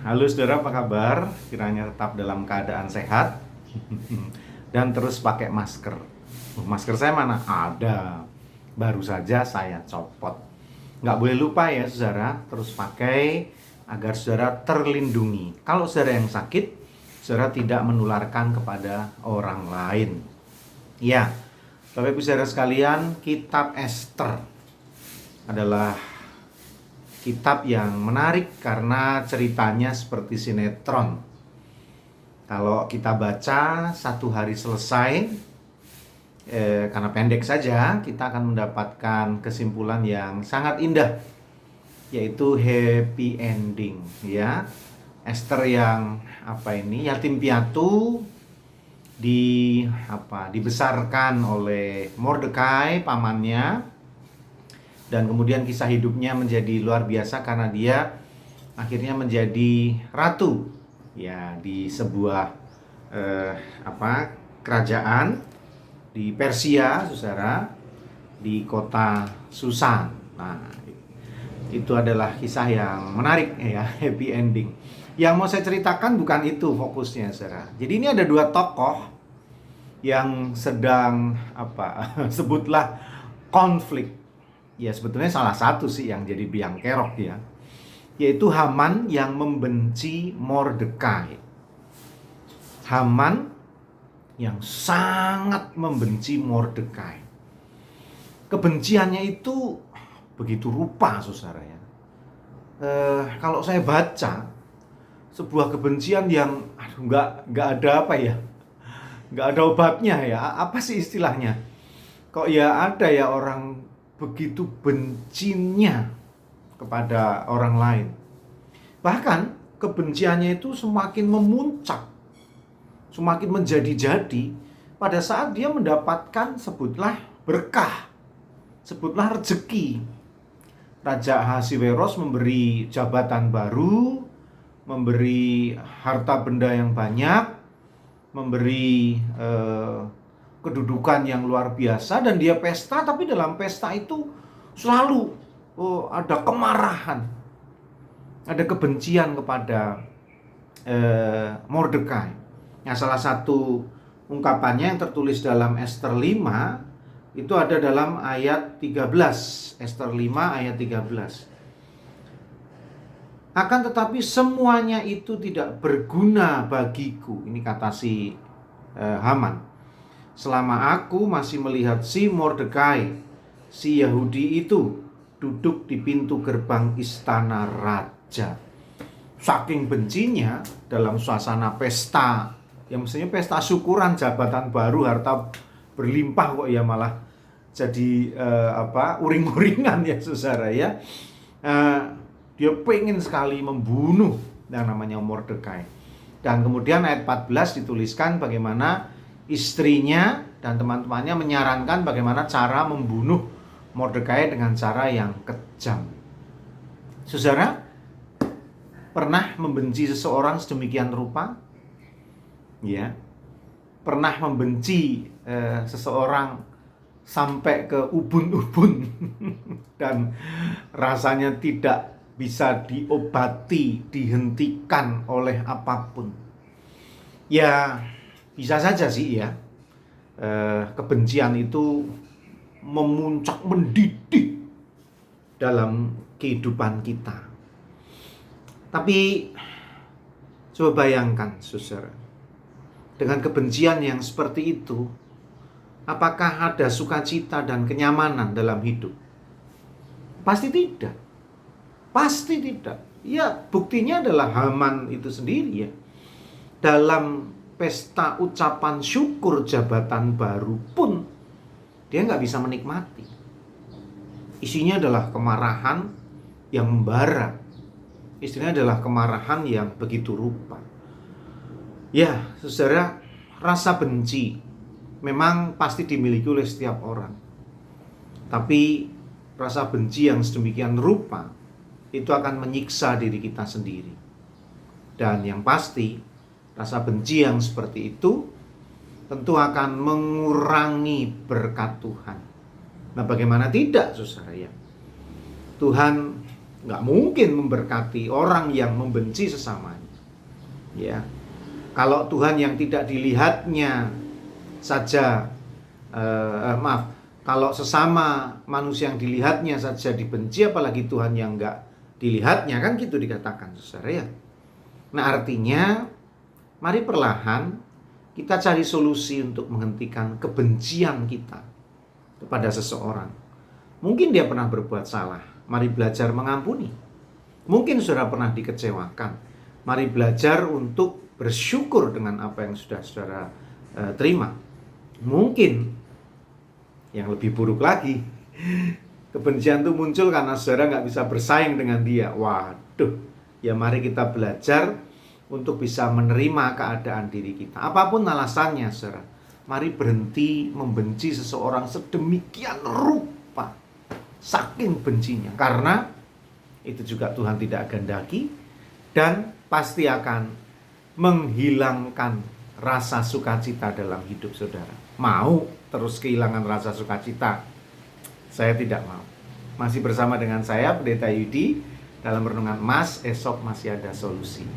Halo saudara, apa kabar? Kiranya tetap dalam keadaan sehat dan terus pakai masker. Masker saya mana? Ada. Baru saja saya copot. Nggak boleh lupa ya saudara, terus pakai agar saudara terlindungi. Kalau saudara yang sakit, saudara tidak menularkan kepada orang lain. Ya, Bapak Ibu saudara sekalian, kitab Ester adalah kitab yang menarik karena ceritanya seperti sinetron. Kalau kita baca satu hari selesai, karena pendek saja, kita akan mendapatkan kesimpulan yang sangat indah, yaitu happy ending. Ya, Ester yang yatim piatu dibesarkan oleh Mordekai pamannya. Dan kemudian kisah hidupnya menjadi luar biasa karena dia akhirnya menjadi ratu ya di sebuah kerajaan di Persia, saudara, di kota Susan. Nah, itu adalah kisah yang menarik ya, happy ending. Yang mau saya ceritakan bukan itu fokusnya, saudara. Jadi ini ada dua tokoh yang sedang sebutlah konflik. Ya sebetulnya salah satu sih yang jadi biang kerok ya, yaitu Haman yang membenci Mordekai. Haman yang sangat membenci Mordekai. Kebenciannya itu begitu rupa, saudara ya. Kalau saya baca sebuah kebencian yang nggak ada nggak ada obatnya ya. Apa sih istilahnya? Kok ya ada ya orang begitu bencinya kepada orang lain. Bahkan kebenciannya itu semakin memuncak, semakin menjadi-jadi pada saat dia mendapatkan sebutlah berkah, sebutlah rezeki. Raja Ahasiweros memberi jabatan baru, memberi harta benda yang banyak, memberi kedudukan yang luar biasa, dan dia pesta, tapi dalam pesta itu selalu ada kemarahan, ada kebencian kepada Mordekai. Nah, salah satu ungkapannya yang tertulis dalam Ester 5 itu ada dalam ayat 13. Ester 5 ayat 13. Akan tetapi semuanya itu tidak berguna bagiku. Ini kata si Haman. Selama aku masih melihat si Mordekai, si Yahudi itu duduk di pintu gerbang istana raja. Saking bencinya dalam suasana pesta, yang mestinya pesta syukuran, jabatan baru, harta berlimpah, kok ya malah jadi uring-uringan ya saudara ya. Dia pengen sekali membunuh yang namanya Mordekai. Dan kemudian ayat 14 dituliskan bagaimana istrinya dan teman-temannya menyarankan bagaimana cara membunuh Mordekai dengan cara yang kejam. Saudara, pernah membenci seseorang sedemikian rupa? Ya. Pernah membenci seseorang sampai ke ubun-ubun dan rasanya tidak bisa diobati, dihentikan oleh apapun. Ya, bisa saja sih ya, kebencian itu memuncak, mendidih dalam kehidupan kita. Tapi coba bayangkan saudara, dengan kebencian yang seperti itu, apakah ada sukacita dan kenyamanan dalam hidup? Pasti tidak. Pasti tidak. Ya, buktinya adalah Haman itu sendiri ya. Dalam pesta ucapan syukur jabatan baru pun dia nggak bisa menikmati. Isinya adalah kemarahan yang membara. Isinya adalah kemarahan yang begitu rupa. Ya, saudara, rasa benci memang pasti dimiliki oleh setiap orang. Tapi rasa benci yang sedemikian rupa itu akan menyiksa diri kita sendiri. Dan yang pasti, rasa benci yang seperti itu tentu akan mengurangi berkat Tuhan. Nah, bagaimana tidak, saudara ya? Tuhan nggak mungkin memberkati orang yang membenci sesamanya. Ya, kalau Tuhan yang tidak dilihatnya saja, kalau sesama manusia yang dilihatnya saja dibenci, apalagi Tuhan yang nggak dilihatnya, kan gitu dikatakan, saudara ya. Nah, artinya mari perlahan kita cari solusi untuk menghentikan kebencian kita kepada seseorang. Mungkin dia pernah berbuat salah, mari belajar mengampuni. Mungkin saudara pernah dikecewakan, mari belajar untuk bersyukur dengan apa yang sudah saudara terima. Mungkin yang lebih buruk lagi, kebencian itu muncul karena saudara nggak bisa bersaing dengan dia. Waduh, ya mari kita belajar untuk bisa menerima keadaan diri kita. Apapun alasannya, saudara, mari berhenti membenci seseorang sedemikian rupa, saking bencinya. Karena itu juga Tuhan tidak kehendaki dan pasti akan menghilangkan rasa sukacita dalam hidup saudara. Mau terus kehilangan rasa sukacita? Saya tidak mau. Masih bersama dengan saya, Pendeta Yudi, dalam renungan Mas, esok masih ada solusi.